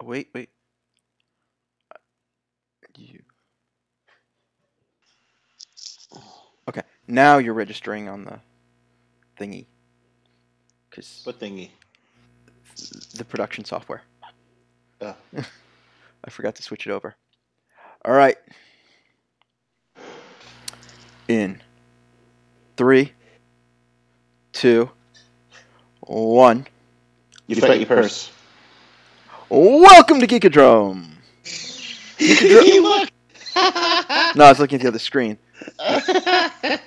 Wait. You. Okay, now you're registering on the thingy. What thingy? The production software. Oh. I forgot to switch it over. All right. In 3, 2, 1. You fight your purse. Welcome to Geekodrome. Look! No, I was looking at the other screen. I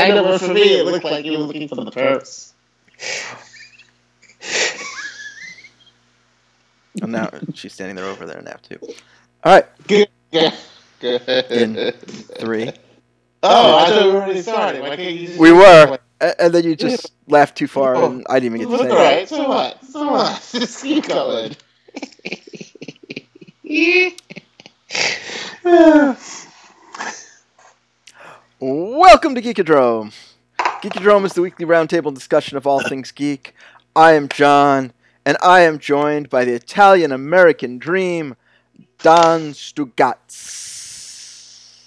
know, but for me, it looked like you were looking for the purse. And now she's standing there over there now, too. All right. Yeah. In 3. Oh, I thought we were already started. Why can't you just... We were. And then you just laughed too far, and I didn't even get to say Alright, so what? Just keep going. Welcome to Geekodrome. Geekodrome is the weekly roundtable discussion of all things geek. I am Jon, and I am joined by the Italian-American dream, Jon Stugots.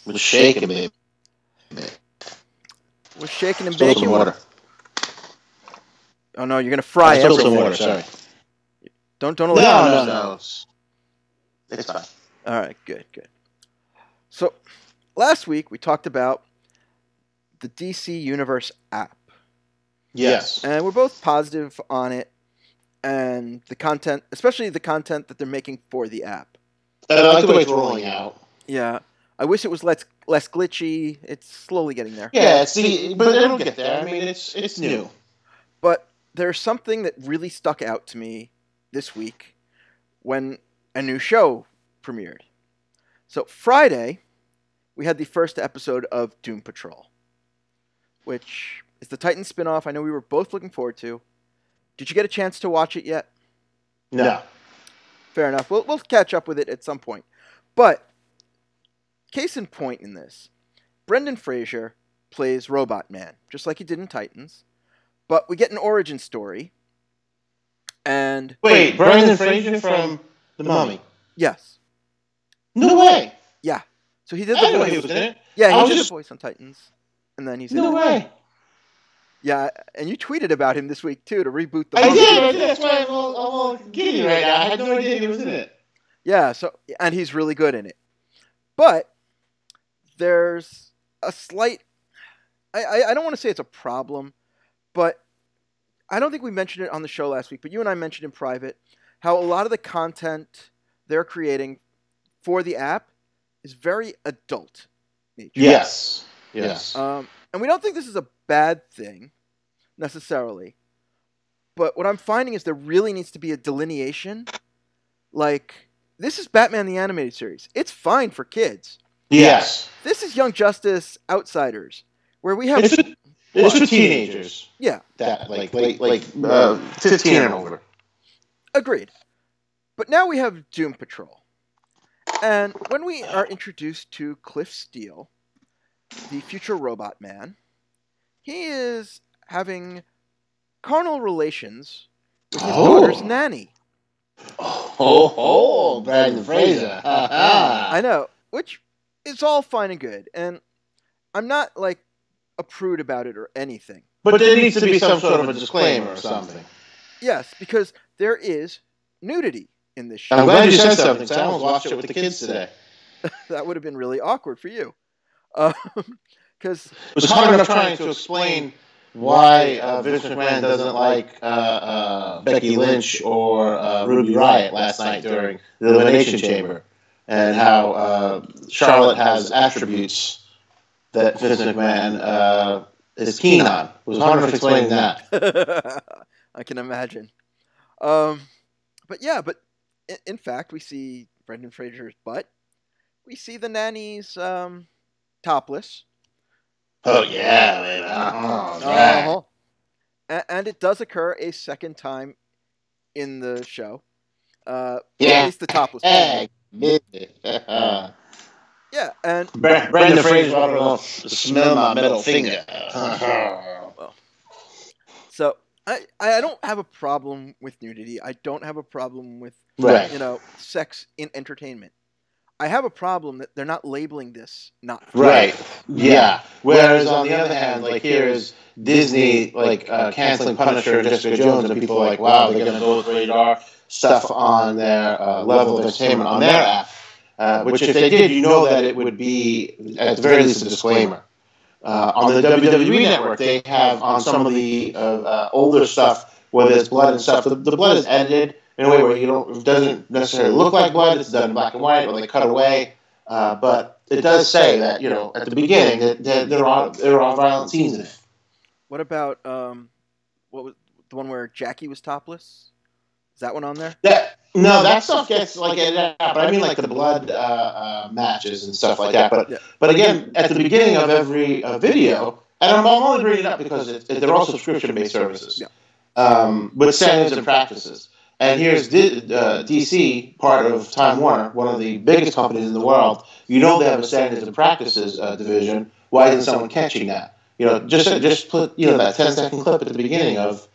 We're shaking, baby. We're shaking and Spill baking. some water. Oh no, you're gonna fry Spill everything. some water, sorry. Don't allow No. It's fine. All right, good. So, last week we talked about the DC Universe app. Yes. And we're both positive on it and the content, especially the content that they're making for the app. I like the way it's rolling out. Yeah. I wish it was less glitchy. It's slowly getting there. Yeah, see, but it'll get there. I mean, it's new. But there's something that really stuck out to me this week when a new show premiered. So Friday, we had the first episode of Doom Patrol, which is the Titan spinoff I know we were both looking forward to. Did you get a chance to watch it yet? No. Fair enough. We'll catch up with it at some point. But, case in point in this, Brendan Fraser plays Robot Man, just like he did in Titans. But we get an origin story. And... Wait, Brendan Fraser from The Mummy? Yes. No way! Yeah. So he did I the didn't know voice. he was in it. Yeah, he did the voice on Titans. And then he's in No it. way! Yeah, and you tweeted about him this week, too, to reboot the I movie. did. That's why I'm all giddy right now. I had no idea he was in it. Yeah, and he's really good in it. But there's a slight... I don't want to say it's a problem, but I don't think we mentioned it on the show last week, but you and I mentioned in private how a lot of the content they're creating for the app is very adult nature. Yes. And we don't think this is a bad thing, necessarily. But what I'm finding is there really needs to be a delineation. Like, this is Batman the Animated Series. It's fine for kids. Yes. This is Young Justice Outsiders, where we have... It's for teenagers. Yeah. That, like 15 and over. Agreed. But now we have Doom Patrol. And when we are introduced to Cliff Steele, the future robot man, he is having carnal relations with his daughter's nanny. Brendan Fraser. I know, which is all fine and good. And I'm not, like, a prude about it or anything. But there needs to be some sort of a disclaimer or something. Yes, because there is nudity in this show. I'm glad you said something, because I almost watched it with the kids today. That would have been really awkward for you. Because it was hard enough trying to explain why Vince McMahon doesn't like Becky Lynch or Ruby Riott last night during the Elimination Chamber, and how Charlotte has attributes that Vince McMahon is keen on. It was hard enough explaining that. I can imagine. But in fact, we see Brendan Fraser's butt. We see the nanny's topless. Oh, yeah, man. And it does occur a second time in the show. At least the topless part. Yeah, and... Brendan Fraser ought to smell my middle finger. So, I don't have a problem with nudity. I don't have a problem with Right. sex in entertainment. I have a problem that they're not labeling this not for Right. kids. Yeah. Whereas on the other hand, like here is Disney like canceling Punisher and Jessica Jones, and people are like, wow, they're going to go with rated R stuff on their level of entertainment on their app. Which if they did, you know that it would be at the very least a disclaimer. On the WWE network, they have on some of the older stuff where there's blood and stuff. The blood is edited in a way where it doesn't necessarily look like blood. It's done in black and white, or they cut away. But it does say that at the beginning that there are violent scenes in it. What about what was the one where Jackie was topless? Is that one on there? That stuff gets like edited out, but I mean like the blood matches and stuff like that. Yeah. But again, at the beginning of every video, and I'm only bringing it up because they're all subscription-based services, with standards and practices. And here's DC, part of Time Warner, one of the biggest companies in the world. You know they have a standards and practices division. Why isn't someone catching that? Just put that 10-second clip at the beginning of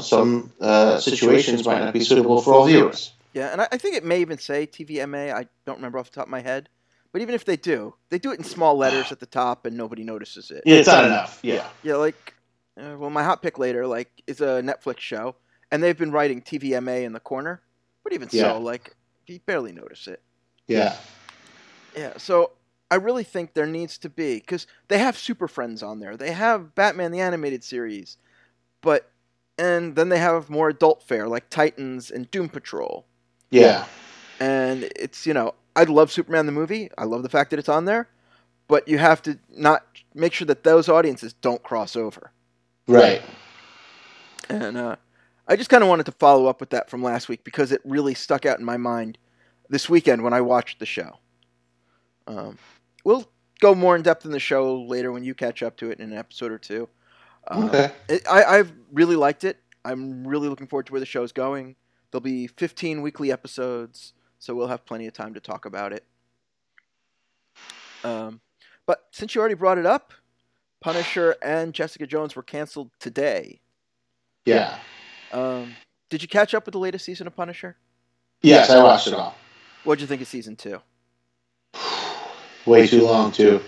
some situations might not be suitable for all viewers. Yeah, and I think it may even say TVMA. I don't remember off the top of my head. But even if they do it in small letters at the top and nobody notices it. Yeah, it's not enough. Yeah. Yeah, like, well, my hot pick later, like, is a Netflix show, and they've been writing TVMA in the corner. But even so, like, you barely notice it. Yeah. Yeah, so I really think there needs to be, because they have Super Friends on there. They have Batman the Animated Series. And then they have more adult fare, like Titans and Doom Patrol. Yeah. And it's, I love Superman the movie. I love the fact that it's on there. But you have to not make sure that those audiences don't cross over. Right. And I just kind of wanted to follow up with that from last week because it really stuck out in my mind this weekend when I watched the show. We'll go more in depth in the show later when you catch up to it in an episode or two. Okay. I've really liked it. I'm really looking forward to where the show's going. There'll be 15 weekly episodes, so we'll have plenty of time to talk about it. But since you already brought it up, Punisher and Jessica Jones were canceled today. Yeah. Did you catch up with the latest season of Punisher? Yes, I watched it all. What'd you think of season 2? Way too long, too.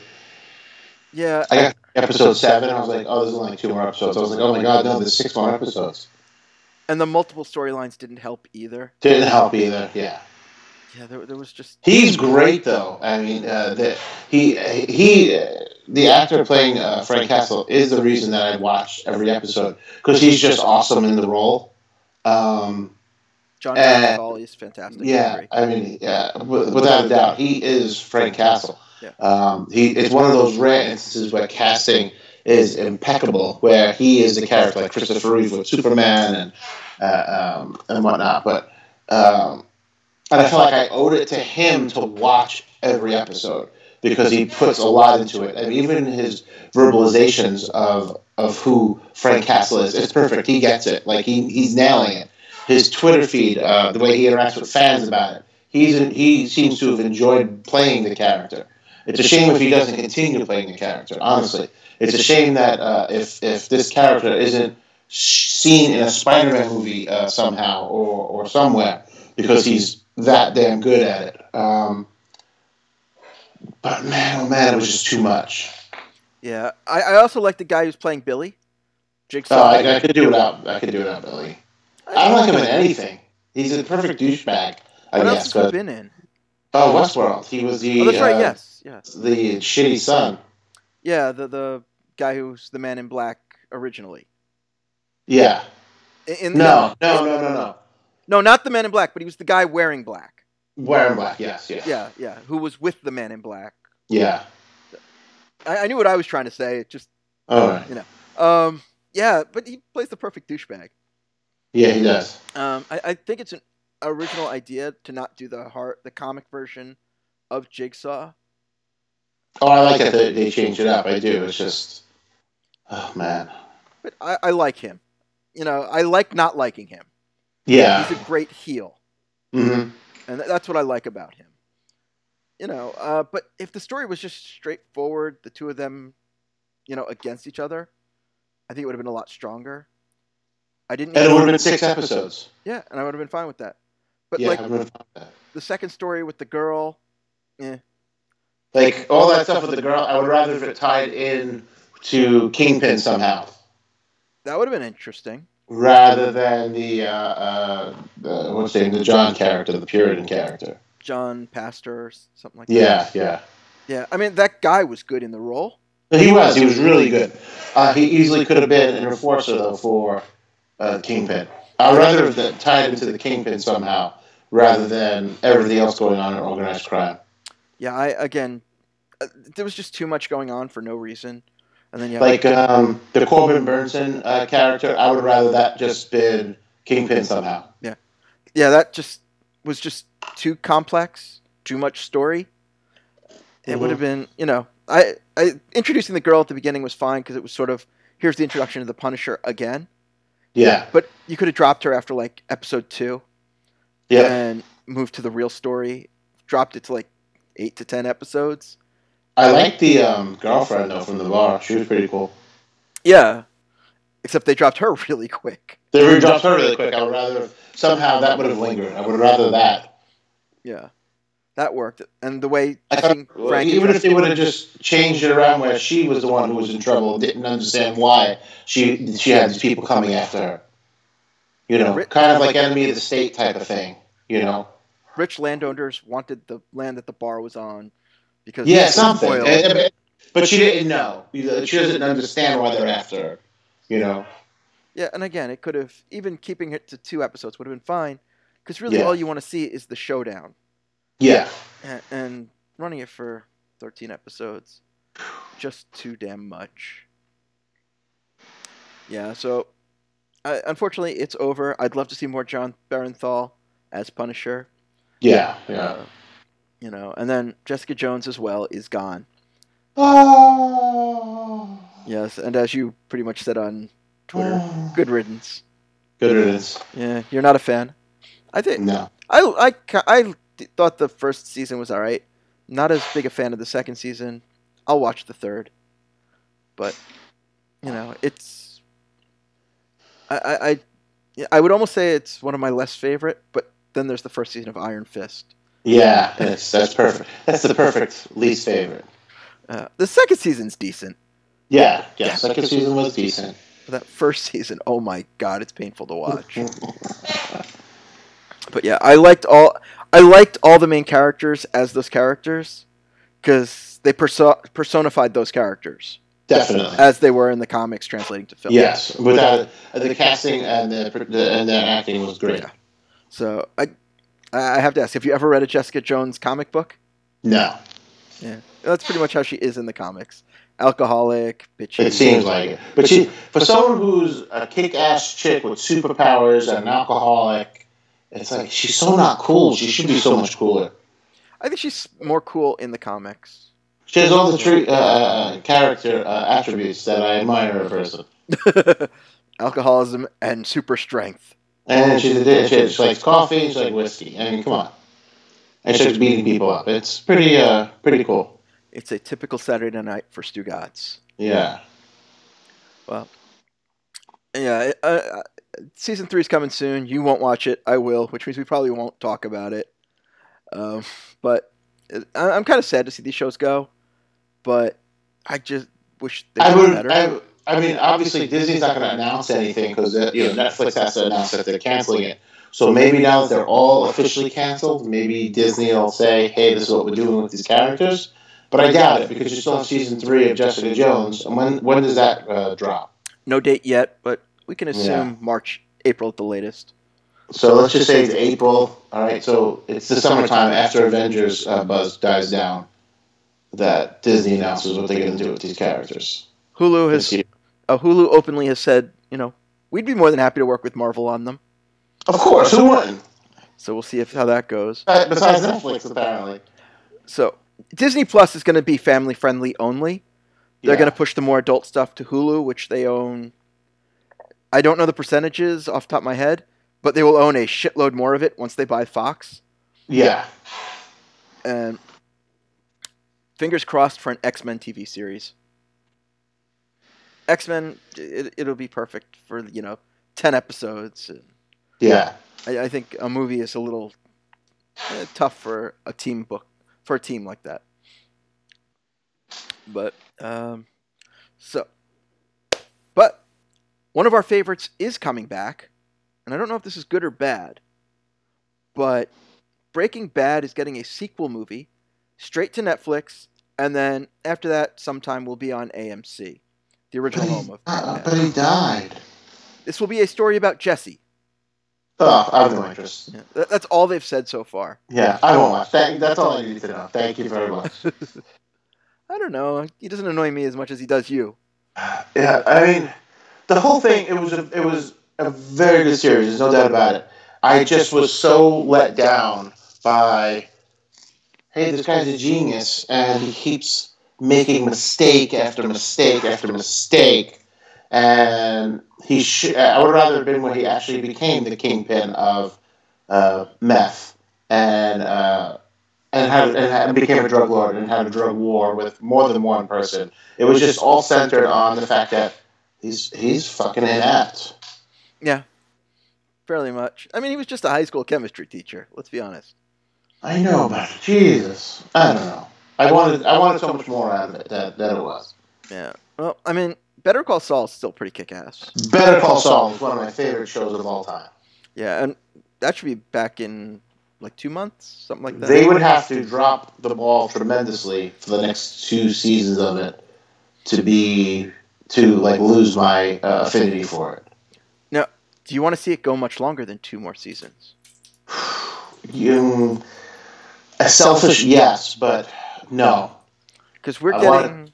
Yeah. I got episode 7, I was like, oh, there's only 2 more episodes. I was like, oh my god, no, there's 6 more episodes. And the multiple storylines didn't help either. Didn't help either, yeah. Yeah, there was just... He's great, though. I mean, the actor playing Frank Castle is the reason that I watch every episode, because he's just awesome in the role. John Bernthal is fantastic. Yeah, I mean, without a doubt, he is Frank Castle. Yeah. It's one of those rare instances where casting is impeccable, where he is the character like Christopher Reeve with Superman and whatnot. But and I feel like I owed it to him to watch every episode because he puts a lot into it. And even his verbalizations of who Frank Castle is, it's perfect. He gets it. Like he's nailing it. His Twitter feed, the way he interacts with fans about it, he seems to have enjoyed playing the character. It's a shame if he doesn't continue playing the character, honestly. It's a shame that if this character isn't seen in a Spider-Man movie somehow or somewhere, because he's that damn good at it. But man, oh man, it was just too much. Yeah, I also like the guy who's playing Billy. Jigsaw. I could do without Billy. I don't like him in anything. He's a perfect douchebag, I what guess. else has he been in? Oh, Westworld. He was the... Oh, that's right, yes. The shitty son. Yeah, the guy who's the Man in Black originally. Yeah. No. No, not the Man in Black, but he was the guy wearing black. Wearing black, yes. Yeah, who was with the Man in Black. Yeah. I knew what I was trying to say. It just... All right. Yeah, but he plays the perfect douchebag. Yeah, he does. I think it's an original idea to not do the comic version of Jigsaw. Oh, I like that they changed it up. I do. It's just, oh man. But I like him. I like not liking him. Yeah. He's a great heel. Mm-hmm. And that's what I like about him. But if the story was just straightforward, the two of them, against each other, I think it would have been a lot stronger. I didn't And need it would have been 6 episodes. Yeah, and I would have been fine with that. But Yeah, like I would have found that. the second story with the girl, Like all that stuff with the girl, I would rather if it tied in to Kingpin somehow, that would have been interesting. rather than what's his name, the John character, the Puritan character. John Pastor or something like that. Yeah, yeah. Yeah, I mean that guy was good in the role. He was really good. He easily could have been an enforcer though for Kingpin. I'd rather have that tied into the Kingpin somehow, rather than everything else going on in organized crime. Yeah, there was just too much going on for no reason. And then Like the Corbin Burnson character, I would rather that just been Kingpin somehow. Yeah, that just was just too complex, too much story. It would have been, I introducing the girl at the beginning was fine because it was sort of here's the introduction of the Punisher again. Yeah. But you could have dropped her after like episode 2. Yeah. And moved to the real story. Dropped it to like 8 to 10 episodes. I like the girlfriend though from the bar. She was pretty cool. Yeah. Except they dropped her really quick. They dropped her really quick. I would rather somehow that would have lingered. I would rather that. Yeah. That worked. And the way Frank, even if they would have just changed it around where she was the one who was in trouble and didn't understand why she had these people coming after her. Kind of like enemy of the state type of thing. Rich landowners wanted the land that the bar was on because something. But she didn't know. She doesn't understand why they're after her. Yeah, and again, it could have even keeping it to 2 episodes would have been fine because really all you want to see is the showdown. Yeah. And running it for 13 episodes, just too damn much. Yeah, so unfortunately, it's over. I'd love to see more John Barenthal as Punisher. Yeah. And then Jessica Jones as well is gone. Oh. Yes, and as you pretty much said on Twitter, good riddance. Good riddance. Yeah, you're not a fan. I think no. I thought the first season was all right. Not as big a fan of the second season. I'll watch the third, but it's I would almost say it's one of my less favorite. But then there's the first season of Iron Fist. Yeah, that's perfect. That's the perfect least favorite. The second season's decent. Yeah. Second season was decent. That first season, oh my god, it's painful to watch. But yeah, I liked all the main characters as those characters because they personified those characters. Definitely, as they were in the comics translating to film. Yes, without the casting and the acting was great. Yeah. So I have to ask, have you ever read a Jessica Jones comic book? No. Yeah, that's pretty much how she is in the comics. Alcoholic, bitchy. It seems like it. But for someone who's a kick-ass chick with superpowers and an alcoholic, it's like she's so not cool. She should be so much cooler. I think she's more cool in the comics. She has all the character attributes that I admire in a person. Alcoholism and super strength. And she likes coffee and she likes whiskey. I mean, come on. And she likes beating people up. It's pretty cool. It's a typical Saturday night for Stugots. Yeah. Well, yeah. Season 3 is coming soon. You won't watch it. I will, which means we probably won't talk about it. But I'm kind of sad to see these shows go. But I just wish they were better. I mean, obviously Disney's not going to announce anything because Netflix has to announce that they're canceling it. So maybe now that they're all officially canceled, maybe Disney will say, "Hey, this is what we're doing with these characters." But I doubt it because you still have season 3 of Jessica Jones. And when does that drop? No date yet, but we can assume March, April at the latest. So let's just say it's April. All right, so it's the summertime after Avengers buzz dies down that Disney announces what they're going to do with these characters. Hulu openly has said, we'd be more than happy to work with Marvel on them. Of course, who wouldn't? So we'll see how that goes. Besides Netflix, apparently. So Disney Plus is going to be family friendly only. They're going to push the more adult stuff to Hulu, which they own. I don't know the percentages off the top of my head, but they will own a shitload more of it once they buy Fox. Yeah. And fingers crossed for an X-Men TV series. X-Men, it'll be perfect for, 10 episodes. Yeah. I think a movie is a little tough for a team like that. But but one of our favorites is coming back, and I don't know if this is good or bad, but Breaking Bad is getting a sequel movie straight to Netflix, and then after that, sometime will be on AMC, the original home of Breaking Bad. But he died. This will be a story about Jesse. Oh, I have no interest. Yeah, that's all they've said so far. Yeah, I won't watch. That's all I need to know. Thank you very much. I don't know. He doesn't annoy me as much as he does you. Yeah, I mean, the whole thing, it was a very good series. There's no doubt about it. I just was so let down by, hey, this guy's a genius, and he keeps making mistake after mistake after mistake. And I would rather have been when he actually became the kingpin of meth and became a drug lord and had a drug war with more than one person. It was just all centered on the fact that he's fucking inept. Yeah, fairly much. I mean, he was just a high school chemistry teacher. Let's be honest. I know, but Jesus, I don't know. I wanted so much more out of it than it was. Yeah. Well, I mean, Better Call Saul is still pretty kick-ass. Better Call Saul is one of my favorite shows of all time. Yeah, and that should be back in like 2 months, something like that. They would have to drop the ball tremendously for the next 2 seasons of it to lose my affinity for it. Now, do you want to see it go much longer than 2 more seasons? A selfish yes, but no. Because we're getting...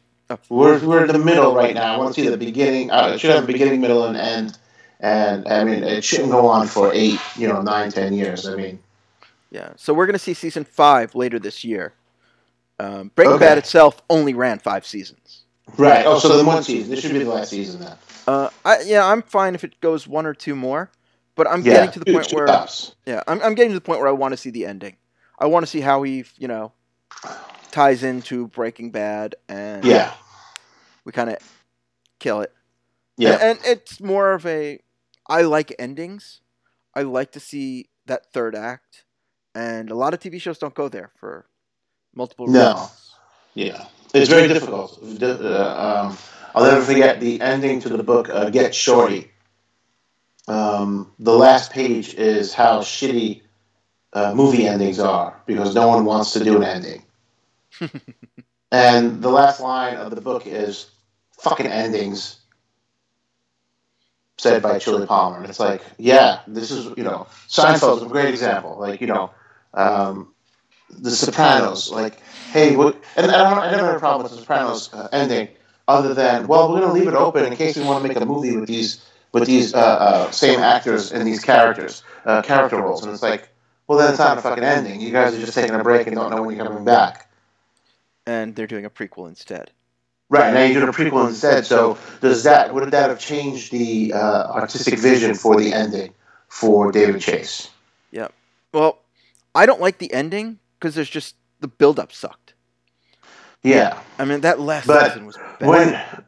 We're in the middle right now. I want to see the beginning. It should have a beginning, middle, and end. And I mean, it shouldn't go on for 8, 9, 10 years. I mean, yeah. So we're going to see season 5 later this year. Breaking Bad itself only ran 5 seasons. Right. Oh, so then 1 season. This should be the last season then. I'm fine if it goes 1 or 2 more. But I'm getting to the point where I'm getting to the point where I want to see the ending. I want to see how he ties into Breaking Bad, and we kind of kill it. Yeah, and it's more of I like endings. I like to see that third act, and a lot of TV shows don't go there for multiple reasons. No, yeah, it's very difficult. I'll never forget the ending to the book Get Shorty. The last page is how shitty movie endings are because no one wants to do an ending. And the last line of the book is fucking endings said by Chili Palmer. And it's like, yeah, this is, Seinfeld's a great example. Like, The Sopranos. Like, hey, and I never had a problem with The Sopranos ending other than, well, we're going to leave it open in case we want to make a movie with these same actors and these character roles. And it's like, well, then it's not a fucking ending. You guys are just taking a break and don't know when you're coming back. And they're doing a prequel instead. Right, now you're doing a prequel instead. So would that have changed the artistic vision for the ending for David Chase? Yeah. Well, I don't like the ending because there's just the build-up sucked. Yeah. I mean, that last season was bad.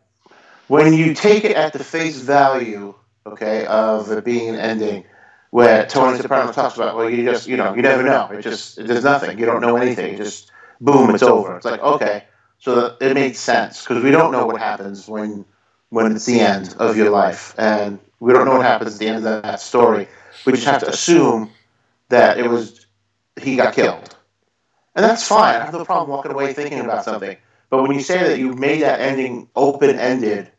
When you take it at the face value, okay, of it being an ending, where Tony Soprano talks about, well, you never know. There's nothing. You don't know anything. Just boom, it's over. It's like, okay, so it made sense because we don't know what happens when it's the end of your life, and we don't know what happens at the end of that story. We just have to assume that he got killed, and that's fine. I have no problem walking away thinking about something. But when you say that you made that ending open-ended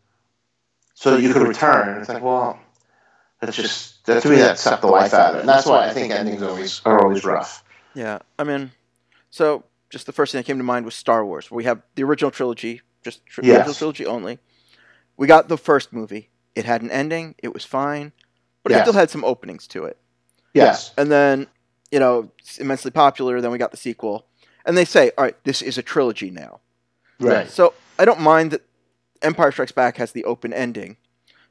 so that you could return, it's like, well, to me that sucked the life out of it. And that's why I think endings are always rough. Yeah, I mean, so just the first thing that came to mind was Star Wars, where we have the original trilogy, original trilogy only. We got the first movie. It had an ending. It was fine, but it still had some openings to it. Yes. And then, it's immensely popular. Then we got the sequel. And they say, all right, this is a trilogy now. Right. So I don't mind that Empire Strikes Back has the open ending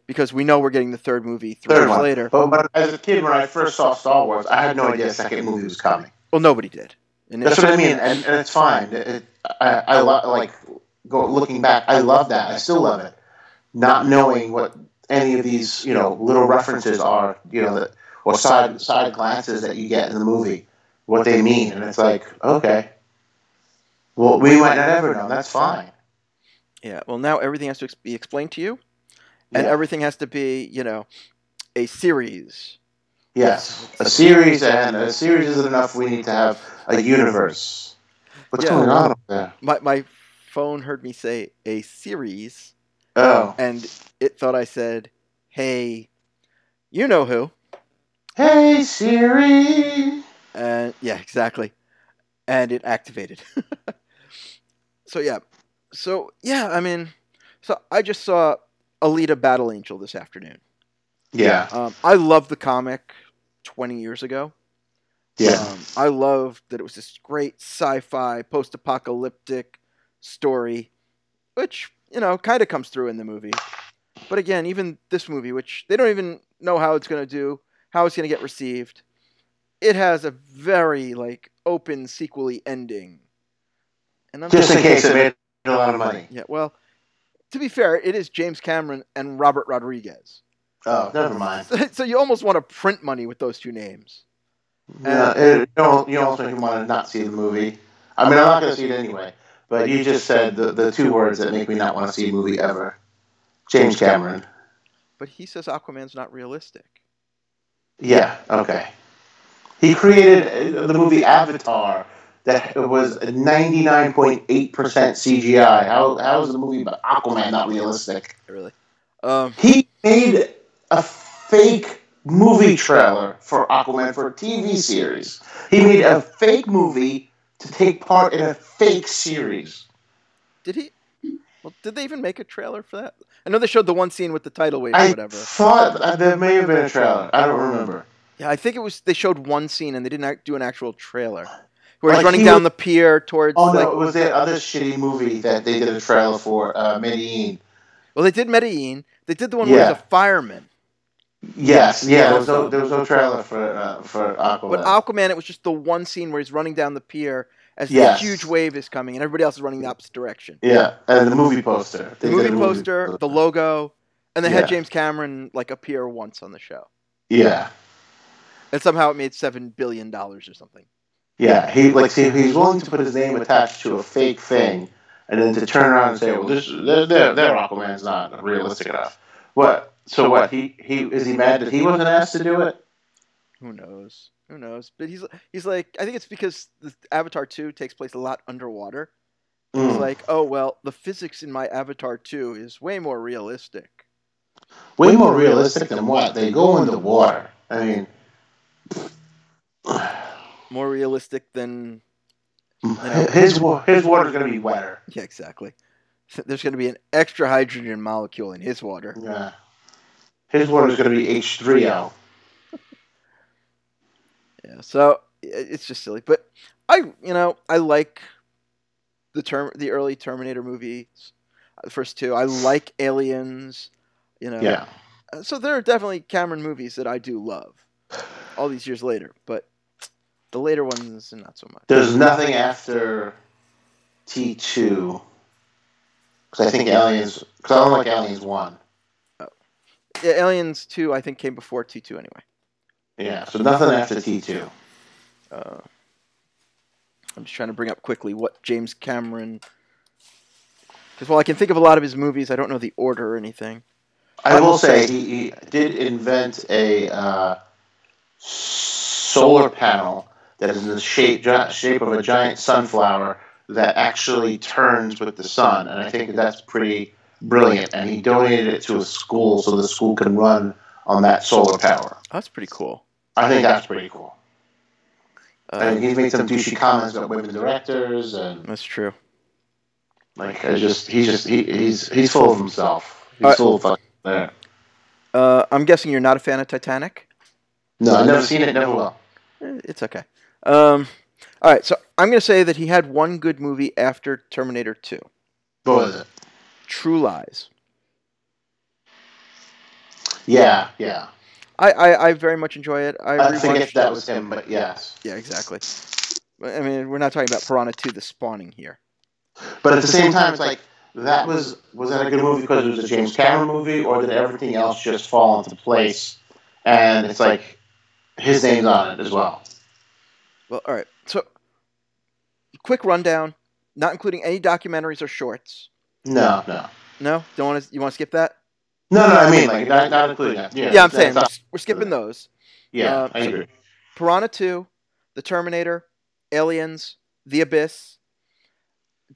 because we know we're getting the third movie 3 years later. But as a kid, when I first saw Star Wars, I had no idea a second movie was coming. Well, nobody did. And that's what I mean, and it's fine. Looking back, I love that. I still love it. Not knowing what any of these, little references are, or side glances that you get in the movie, what they mean. And it's like, okay, well, we might not ever know. That's fine. Yeah. Well, now everything has to be explained to you, and Yeah. everything has to be, a series. Yes. A series, and a series isn't enough. We need to have a universe. What's going on up there? My phone heard me say a series, Oh. and it thought I said, "Hey, you know who?" Hey, Siri. And yeah, exactly. And it activated. So yeah. I mean, so I just saw Alita: Battle Angel this afternoon. Yeah. I loved the comic 20 years ago. Yeah. I loved that it was this great sci-fi post-apocalyptic story, which kind of comes through in the movie. But again, even this movie, which they don't even know how it's going to do, how it's going to get received, it has a very open sequel-y ending. And Just in case it made a lot of money. Yeah, well, to be fair, it is James Cameron and Robert Rodriguez. Oh, never mind. So you almost want to print money with those two names. Yeah, you almost make me want to not see the movie. I mean, I'm not going to see it anyway. But you just said the two words that make me not want to see a movie ever. James Cameron. But he says Aquaman's not realistic. Yeah, okay. He created the movie Avatar that was 99.8% CGI. How is the movie about Aquaman not realistic? Really? He made a fake movie trailer for Aquaman for a TV series. He made a fake movie to take part in a fake series. Did he? Well, did they even make a trailer for that? I know they showed the one scene with the tidal wave or I whatever. thought there may have been a trailer. I don't remember. Yeah, I think it was. They showed one scene and they didn't do an actual trailer. Where he's running down the pier towards. Oh no, it was that other shitty movie that they did a trailer for, Medellin. Well, they did Medellin. They did the one where he's a fireman. Yes, yeah. There was no trailer for Aquaman. But Aquaman, it was just the one scene where he's running down the pier as this huge wave is coming, and everybody else is running the opposite direction. Yeah, and the movie poster. The movie poster, the logo, and they had James Cameron appear once on the show. Yeah. And somehow it made $7 billion or something. Yeah, he's willing to put his name attached to a fake thing, and then to turn around and say, "Well, their Aquaman's not realistic enough." What? So what? He is he mad that he wasn't asked to do it? Who knows? But he's like, I think it's because the Avatar 2 takes place a lot underwater. He's like, oh well, the physics in my Avatar 2 is way more realistic. Way more realistic than what? They go in the water. I mean. More realistic than his water's going to be wetter. Yeah, exactly. There's going to be an extra hydrogen molecule in his water. Yeah, his water's going to be H3O. Yeah, so it's just silly. But I like the early Terminator movies, the first two. I like Aliens. Yeah. So there are definitely Cameron movies that I do love. All these years later, but the later ones, not so much. There's nothing after T2. Because I think Aliens. Because I don't like Aliens 1. Oh. Yeah, Aliens 2, I think, came before T2 anyway. Yeah, so nothing after T2. I'm just trying to bring up quickly what James Cameron. Because while I can think of a lot of his movies, I don't know the order or anything. I will say he did invent a solar panel that is in the shape of a giant sunflower that actually turns with the sun, and I think that's pretty brilliant. And he donated it to a school so the school can run on that solar power. That's pretty cool. I think that's pretty cool. And he's made some douchey comments about women directors, and that's true. He's full of himself. He's full of fucking there. I'm guessing you're not a fan of Titanic? No, I've never seen it. Never will. It's okay. All right, so I'm going to say that he had one good movie after Terminator 2. What was it? True Lies. Yeah. I very much enjoy it. I think that was him, but yes. Yeah, exactly. I mean, we're not talking about Piranha 2, The Spawning here. But at the same time, it's like was that a good movie because it was a James Cameron movie, or did everything else just fall into place? And it's like his name's on it as well. Well, all right. So, quick rundown, not including any documentaries or shorts. No. No, don't want to. You want to skip that? No, I mean like not including that. Yeah, I'm saying we're skipping those. Yeah, I agree. Piranha 2, The Terminator, Aliens, The Abyss,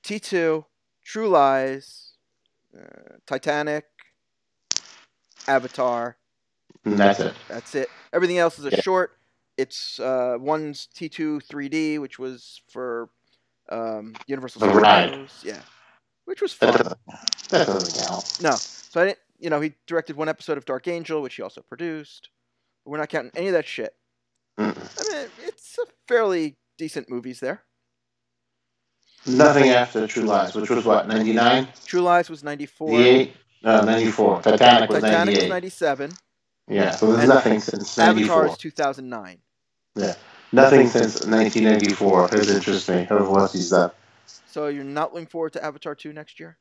T2, True Lies, Titanic, Avatar. And that's it. That's it. Everything else is a short. It's one's T2 3D, which was for Universal Studios. Yeah, which was fun. That doesn't count. No, so I didn't. He directed one episode of Dark Angel, which he also produced. But we're not counting any of that shit. I mean, it's a fairly decent movies there. Nothing after True Lies, which was what, 99? True Lies was 94. 94. Titanic was 98. Titanic was 97. Yeah, so there's nothing since 94. Avatar is 2009. Yeah, nothing since 1994 has interested me of what he's done. So you're not looking forward to Avatar 2 next year?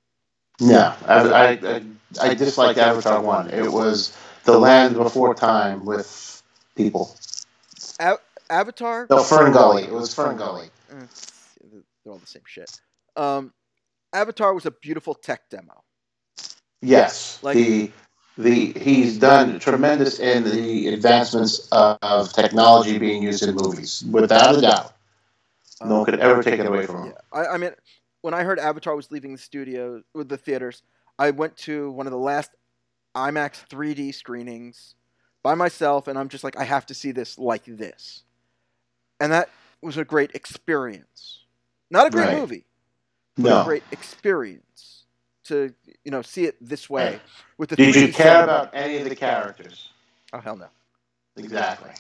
No, I disliked Avatar 1. It was the land before time with people. Avatar? No, Fern Gully. It was Fern Gully. They're all the same shit. Avatar was a beautiful tech demo. Yes, he's done tremendous in the advancements of technology being used in movies, without a doubt. No one could ever take it away from him. Yeah. I mean, when I heard Avatar was leaving the studio with the theaters, I went to one of the last IMAX 3D screenings by myself, and I'm just like, I have to see this like this. And that was a great experience. Not a great movie, but a great experience to see it this way. With the Did you care about any of the characters? Oh, hell no. Exactly.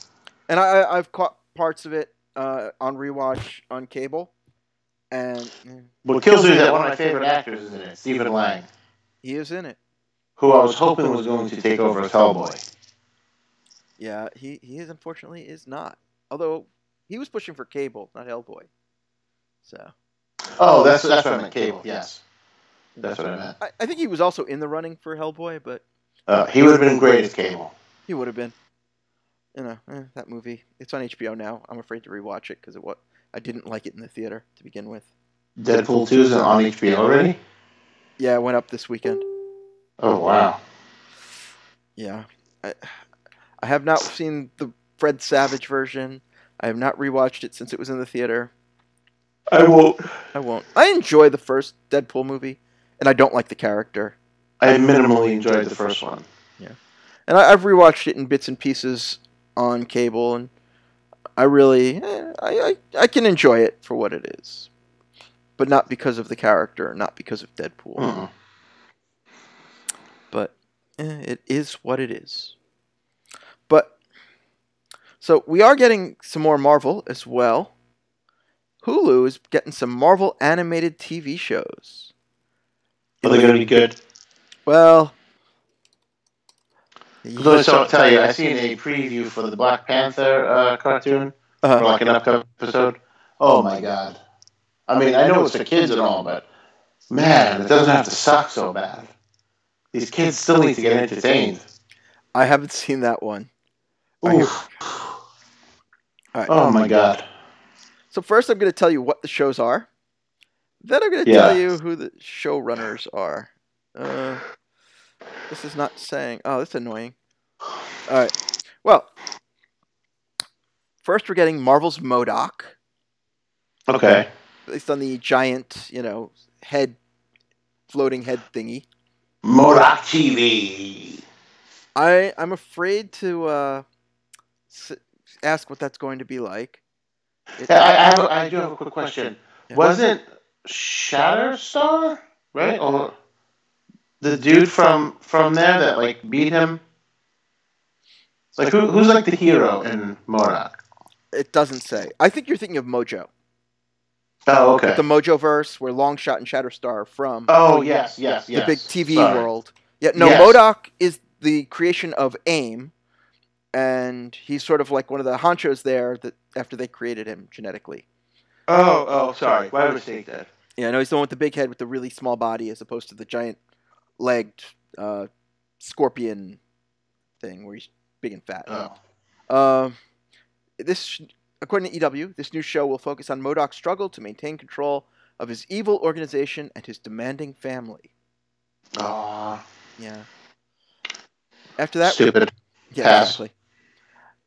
And I've caught parts of it on rewatch on cable. And what kills me is that one of my favorite actors is in it, Stephen Lang. He is in it. Who I was hoping was going to take over as Hellboy. Yeah, he is unfortunately is not. Although he was pushing for cable, not Hellboy. So. Oh, that's what I meant. Cable, yes. That's what I meant. I think he was also in the running for Hellboy, but he would have been great as Cable. He would have been. That movie. It's on HBO now. I'm afraid to rewatch it because I didn't like it in the theater to begin with. Deadpool 2 is on HBO already? Yeah, it went up this weekend. Oh, wow. Yeah. I have not seen the Fred Savage version. I have not rewatched it since it was in the theater. I won't. I enjoy the first Deadpool movie, and I don't like the character. I minimally enjoyed the first one. Yeah. And I've rewatched it in bits and pieces on cable, and I really, I can enjoy it for what it is. But not because of the character, not because of Deadpool. Mm-hmm. But it is what it is. But, so we are getting some more Marvel as well. Hulu is getting some Marvel animated TV shows. Are they going to be good? Well, So I'll tell you, I seen a preview for the Black Panther cartoon, for like an upcoming episode. Oh my god. I mean, I know it's for kids and all, but man, it doesn't have to suck so bad. These kids still need to get entertained. I haven't seen that one. Oof. All right. Oh my god. So first I'm going to tell you what the shows are. Then I'm going to tell you who the showrunners are. This is not saying... Oh, that's annoying. All right. Well, first we're getting Marvel's MODOK. Okay. Based on the giant, floating head thingy. MODOK TV. I'm afraid to ask what that's going to be like. I do have a quick question. Yeah. Wasn't Shatterstar, right? Or the dude from there that beat him? It's like who's like the hero in MODOK? It doesn't say. I think you're thinking of Mojo. Oh, okay. The Mojoverse, where Longshot and Shatterstar are from. Oh, yes. The big TV world. Yeah, no, yes. MODOK is the creation of AIM, and he's sort of like one of the honchos there that after they created him genetically. Oh, sorry. Why mistake that? Yeah, I know he's the one with the big head with the really small body, as opposed to the giant-legged scorpion thing where he's big and fat. Oh. This, according to EW, this new show will focus on MODOK's struggle to maintain control of his evil organization and his demanding family. Aw. Yeah. After that, Stupid. yeah, Pass. exactly.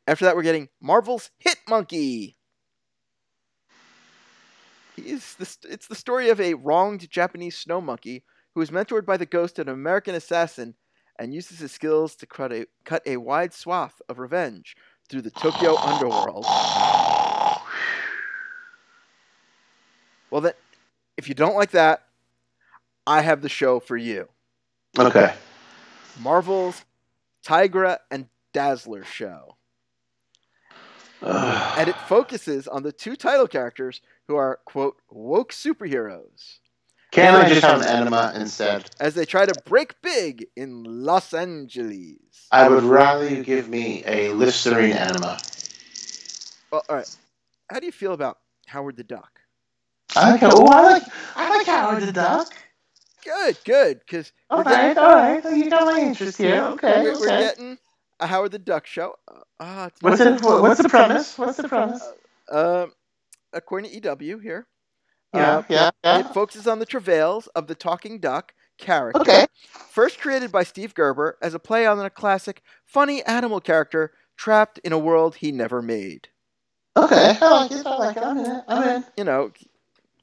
After that, we're getting Marvel's Hit Monkey. It's the story of a wronged Japanese snow monkey who is mentored by the ghost of an American assassin and uses his skills to cut a wide swath of revenge through the Tokyo underworld. Well, then, if you don't like that, I have the show for you. Okay. Marvel's Tigra and Dazzler show. And it focuses on the two title characters who are, quote, woke superheroes. Can't I just have an enema instead? As they try to break big in Los Angeles. I would rather you give me a Listerine enema. Well, all right. How do you feel about Howard the Duck? I like Howard the Duck. Good. Because all right. You got my interest here. Okay. We're getting a Howard the Duck show. What's the premise? What's the premise? According to EW here. Yeah. It focuses on the travails of the talking duck character. Okay. First created by Steve Gerber as a play on a classic funny animal character trapped in a world he never made. Okay. I like it. I'm in. You know,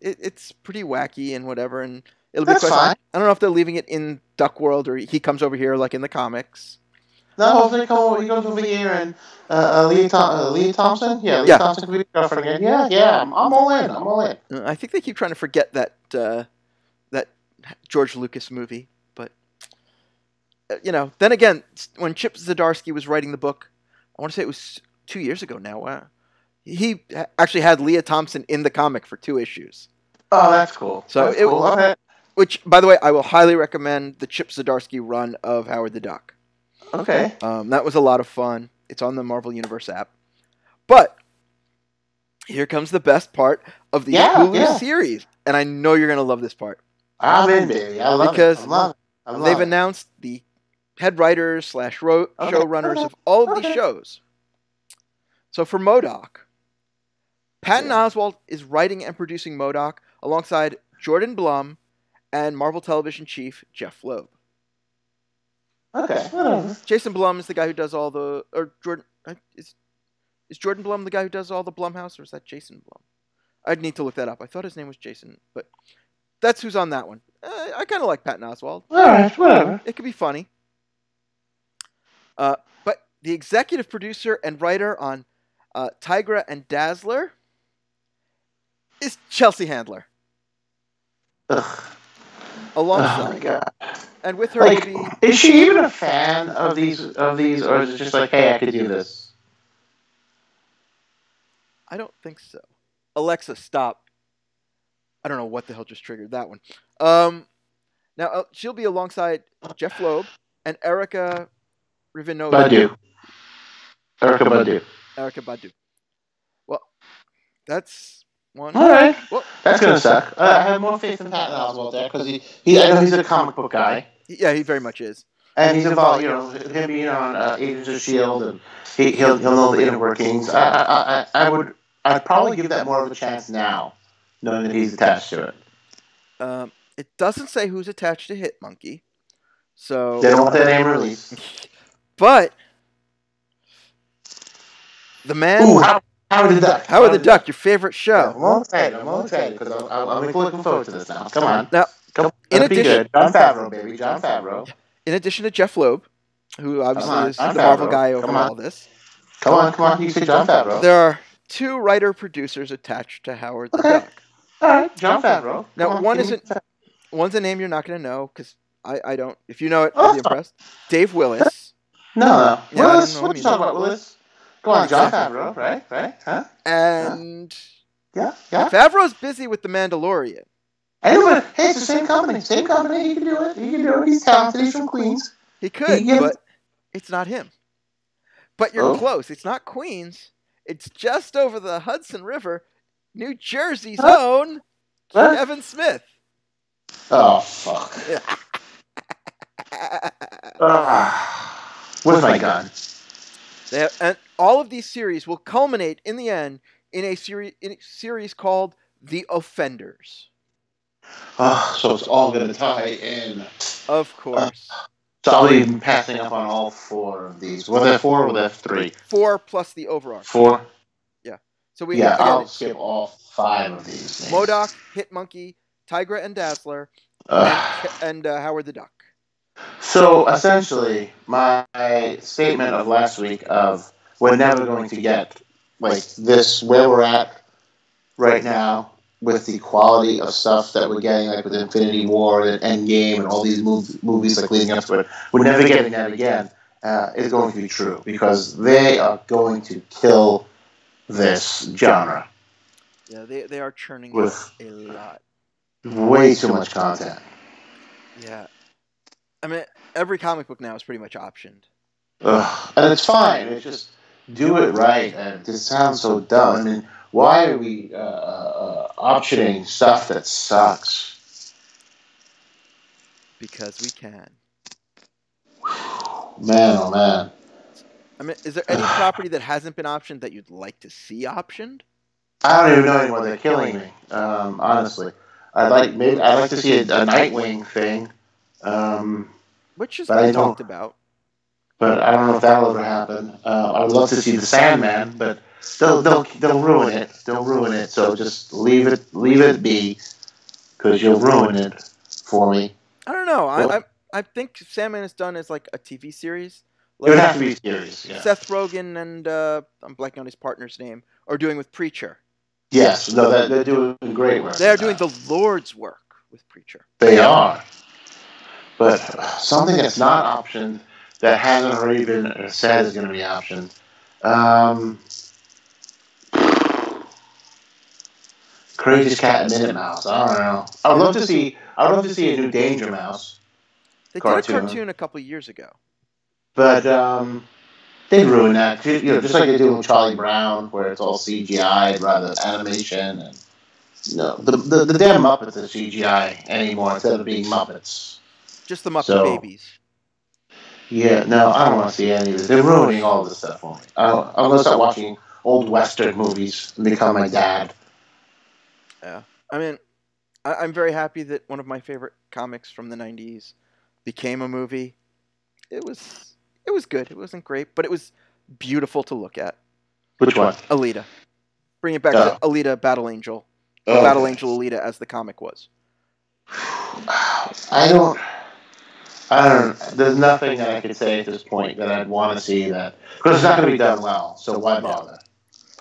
it's pretty wacky and whatever, and it'll be That's fine. I don't know if they're leaving it in Duck World or he comes over here like in the comics. No, he goes over here and Lee Thompson? Yeah, Lee Thompson could be the girlfriend again. Yeah, I'm all in. I think they keep trying to forget that George Lucas movie, but then again, when Chip Zdarsky was writing the book, I want to say it was 2 years ago now. He actually had Leah Thompson in the comic for 2 issues. Oh, that's cool. So cool. Okay. Which, by the way, I will highly recommend the Chip Zdarsky run of Howard the Duck. Okay. That was a lot of fun. It's on the Marvel Universe app. But here comes the best part of the Hulu series, and I know you're going to love this part. I'm in, baby. I love it. They've announced the head writers / showrunners of all of these shows. So for MODOK, Patton Oswalt is writing and producing MODOK alongside Jordan Blum and Marvel Television chief Jeff Loeb. Okay, whatever. Jason Blum is the guy who does all the... Or Jordan... Is Jordan Blum the guy who does all the Blumhouse, or is that Jason Blum? I'd need to look that up. I thought his name was Jason, but that's who's on that one. I kind of like Patton Oswalt. All right, whatever. It could be funny. But the executive producer and writer on Tigra and Dazzler is Chelsea Handler. Ugh. Alongside. Oh my god. And with her will be... Is she even a fan of these, or is it just like, hey, I could do this? I don't think so. Alexa, stop. I don't know what the hell just triggered that one. Now, she'll be alongside Jeff Loeb and Erica Rivinova. Erica Badu. Well, that's one. All right. Well, that's going to suck. I have more faith in Patton Oswalt there, because I know he's a comic book guy. Yeah, he very much is. And he's involved, him being on Agents of S.H.I.E.L.D., and he'll know the inner workings. I'd probably give that more of a chance now, knowing that he's attached to it. It doesn't say who's attached to Hit Monkey, so... They don't want that name released. But... The man... Ooh, Howard the Duck. Howard the Duck, your favorite show. Yeah, I'm all excited, because I'm looking forward to this now. Come on. Now, in addition... Jon Favreau, baby. Jon Favreau. In addition to Jeff Loeb, who obviously is the Marvel guy over all this. Come on. You say Jon Favreau. There are 2 writer-producers attached to Howard the Duck. All right, Jon Favreau. Now, one's a name you're not going to know, because I don't. If you know it, I'll be impressed. Dave Willis. No. Willis? What are you talking about, Willis? Go on, Jon Favreau, right? Huh? And... Yeah. Favreau's busy with The Mandalorian. Anyway, hey, it's the same company. He can do it. He's talented. He's from Queens. He could, but it's not him. But you're close. It's not Queens. It's just over the Hudson River, New Jersey's own What? Kevin Smith. Oh, fuck. Where's my gun? And all of these series will culminate in the end in a series called The Offenders. Oh, so it's all going to tie in. Of course. So I'll be passing up on all 4 of these. Were there 4 or were there 3? 4 plus the overarch. 4? Yeah. So we Yeah, again, I'll skip all 5 of these. MODOK, Hitmonkey, Tigra and Dazzler, and Howard the Duck. So essentially, my statement of last week of we're never going to get like this where we're at right now with the quality of stuff that we're getting, like with Infinity War and Endgame and all these movies like leading up to it. We're never getting that again. Is going to be true because they are going to kill this genre. Yeah, they are churning with a lot. Way too much content. Yeah. I mean, every comic book now is pretty much optioned. And it's fine. It's just do it right. And it sounds so dumb. I mean, why are we optioning stuff that sucks? Because we can. Man, oh man. I mean, is there any property that hasn't been optioned that you'd like to see optioned? I don't even know anymore. They're killing me. Honestly, I'd like to see a Nightwing thing. Which has been talked about. But I don't know if that'll ever happen. I would love to see the Sandman, but they'll ruin it. They'll ruin it. So just leave it be, because you'll ruin it for me. I don't know. I think Sandman is done as like a TV series. Like, it would have to be a series. Yeah. Seth Rogen and I'm blanking on his partner's name are doing with Preacher. Yes, no, they're doing great work. They are doing the Lord's work with Preacher. They are. But something that's not optioned, that hasn't already been said is going to be optioned. Craziest Cat and Minute Mouse. I don't know. I would love to see a new Danger Mouse. They did a cartoon a couple years ago. But they ruined that. Just like they do with Charlie Brown, where it's all CGI rather than animation. And the damn Muppets are CGI anymore instead of being Muppets. Just the Muppet Babies. Yeah, no, I don't want to see any of this. They're ruining all this stuff for me. I'm going to start watching old Western movies and become my dad. Yeah. I mean, I'm very happy that one of my favorite comics from the 90s became a movie. It was good. It wasn't great, but it was beautiful to look at. Which one? Alita. Bring it back to Alita Battle Angel. Or Battle Angel Alita as the comic was. I don't. There's nothing that I could say at this point that I'd want to see that, because it's not going to be done well. So why bother?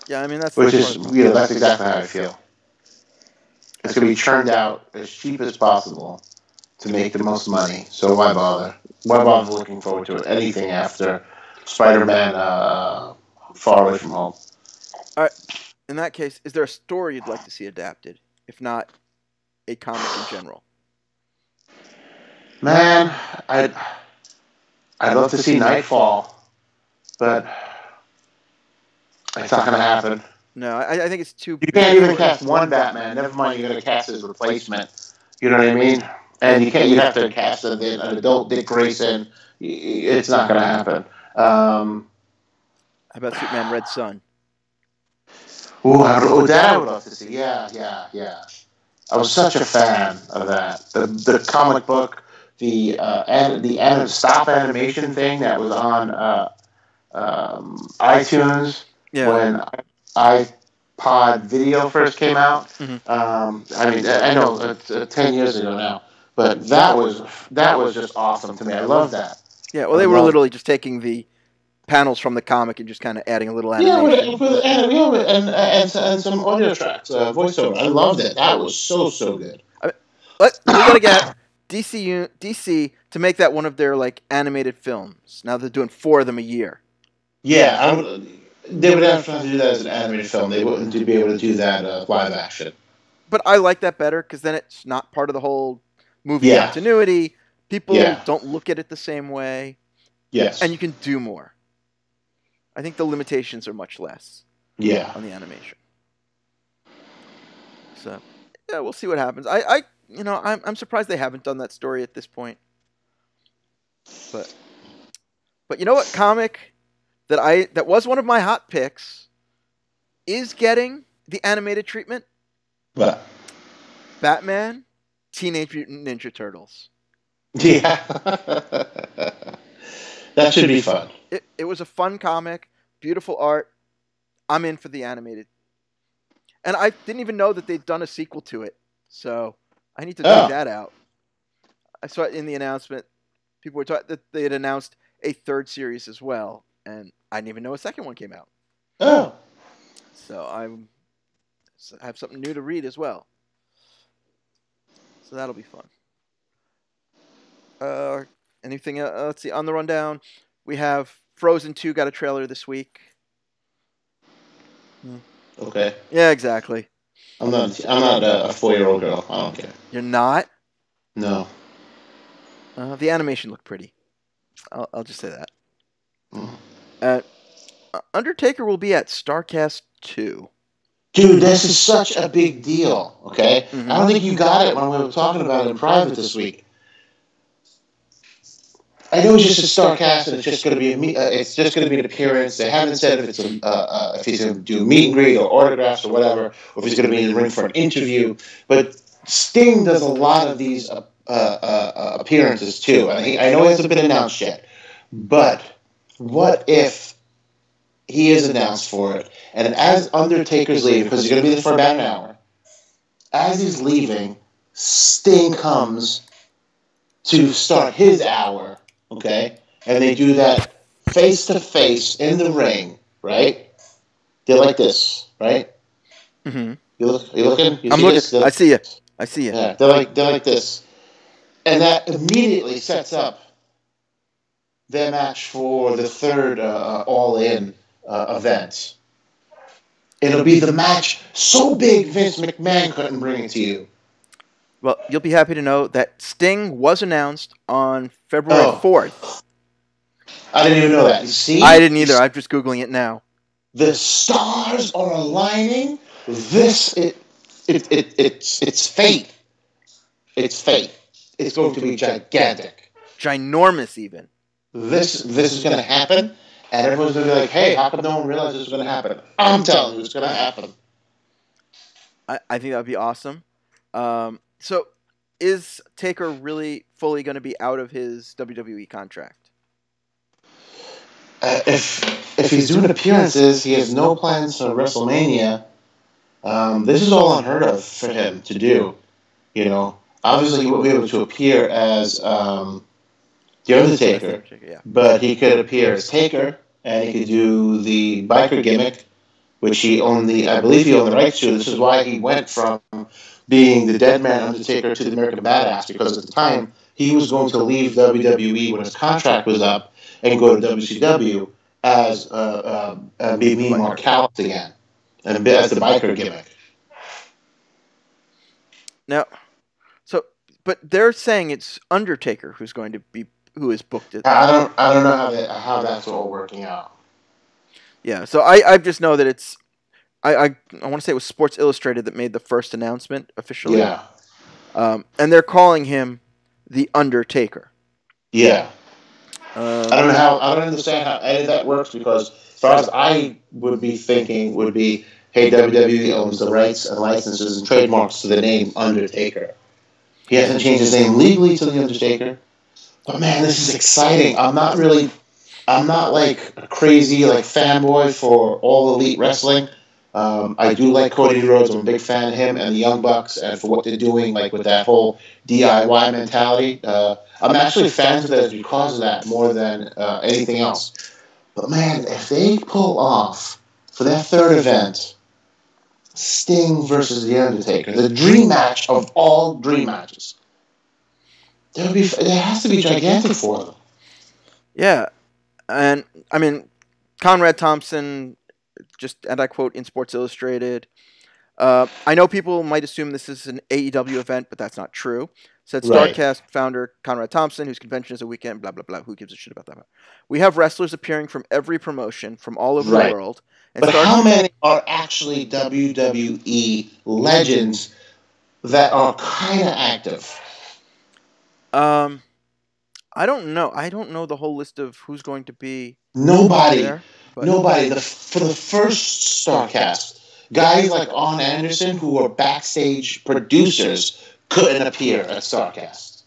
Yeah, I mean that's that's exactly how I feel. It's going to be churned out as cheap as possible to make the most money. So why bother? Why bother looking forward to anything after Spider-Man Far Away From Home? All right. In that case, is there a story you'd like to see adapted, if not a comic in general? Man, I'd love to see Nightfall, but it's not going to happen. No, I think it's too. You can't even cast one Batman. Never mind, you're going to cast his replacement. You know what I mean? And you can't. You have to cast an adult Dick Grayson. It's not going to happen. How about Superman Red Son? Ooh, that I would love to see. Yeah. I was such a fan of that. The comic book, the stop animation thing that was on iTunes when iPod Video first came out. Mm-hmm. I mean, I know it's 10 years ago now, but that was just awesome to me. I love that. Yeah, well, they were literally just taking the panels from the comic and just kind of adding a little animation. And some audio tracks, voiceover. I loved it. That was so good. We gotta get DC to make that one of their like animated films. Now they're doing 4 of them a year. Yeah, they would have to do that as an animated film. They wouldn't be able to do that live action. But I like that better because then it's not part of the whole movie continuity. People don't look at it the same way. Yes, and you can do more. I think the limitations are much less. Yeah, on the animation. So, yeah, we'll see what happens. I'm surprised they haven't done that story at this point. But you know what comic that was one of my hot picks is getting the animated treatment? What? Batman, Teenage Mutant Ninja Turtles. Yeah. That should be fun. It was a fun comic, beautiful art. I'm in for the animated. And I didn't even know that they'd done a sequel to it. So I need to check that out. I saw it in the announcement. People were talking that they had announced a third series as well. And I didn't even know a second one came out. Oh. So I have something new to read as well. So that'll be fun. Anything? Let's see. On the rundown, we have Frozen 2 got a trailer this week. Okay. Yeah, exactly. I'm not a 4-year-old girl. I don't care. You're not? No. The animation looked pretty. I'll just say that. Mm. Undertaker will be at Starcast 2. Dude, this is such a big deal. Okay. Mm-hmm. I don't think you got it when we were talking about it in private this week. I know it's just a Starcast, and it's just going to be an appearance. They haven't said if if he's going to do a meet and greet or autographs or whatever, or if he's going to be in the ring for an interview. But Sting does a lot of these appearances too, and I know he hasn't been announced yet. But what if he is announced for it, and as Undertaker's leaving, because he's going to be there for about an hour, as he's leaving, Sting comes to start his hour. Okay, and they do that face to face in the ring, right? They're like this, right? Mm-hmm. You looking? I'm looking. I see you. I see you. Yeah, they're like this, and that immediately sets up their match for the third All In event. It'll be the match so big Vince McMahon couldn't bring it to you. Well, you'll be happy to know that Sting was announced on February 4th. I didn't even know that. You see? I didn't either. I'm just Googling it now. The stars are aligning. It's fate. It's fate. It's going to be gigantic. Ginormous, even. This is going to happen, and everyone's going to be like, hey, how come no one realized this was going to happen? I'm telling you, it's going to happen. I think that would be awesome. So, is Taker really fully going to be out of his WWE contract? If he's doing appearances, he has no plans for WrestleMania. This is all unheard of for him to do. You know, obviously he won't be able to appear as The Undertaker, but he could appear as Taker, and he could do the biker gimmick, which I believe he owned the rights to. This is why he went from being the Dead Man Undertaker to the American Badass, because at the time he was going to leave WWE when his contract was up and go to WCW as being more callous again and as the biker gimmick. Now, but they're saying it's Undertaker who is booked. I don't know how that's all working out. Yeah, so I just know that it's. I want to say it was Sports Illustrated that made the first announcement officially. Yeah. And they're calling him the Undertaker. Yeah. I don't understand how any of that works, because as far as I would be thinking would be, hey, WWE owns the rights and licenses and trademarks to the name Undertaker. He hasn't changed his name legally to the Undertaker. But man, this is exciting. I'm not like a crazy fanboy for All Elite Wrestling. I do like Cody Rhodes. I'm a big fan of him and the Young Bucks, and for what they're doing, with that whole DIY mentality. I'm actually fans of that because of that more than anything else. But man, if they pull off for that third event, Sting versus The Undertaker, the dream match of all dream matches, it has to be gigantic for them. Yeah, and I mean, Conrad Thompson, and I quote in Sports Illustrated, I know people might assume this is an AEW event, but that's not true. Said Starcast founder Conrad Thompson, whose convention is a weekend, blah, blah, blah. Who gives a shit about that? We have wrestlers appearing from every promotion from all over the world. And but how many are actually WWE legends that are kind of active? I don't know. I don't know the whole list of who's going to be Nobody. there. But Nobody. For the first Starcast, guys like On Anderson, who were backstage producers, couldn't appear at Starcast.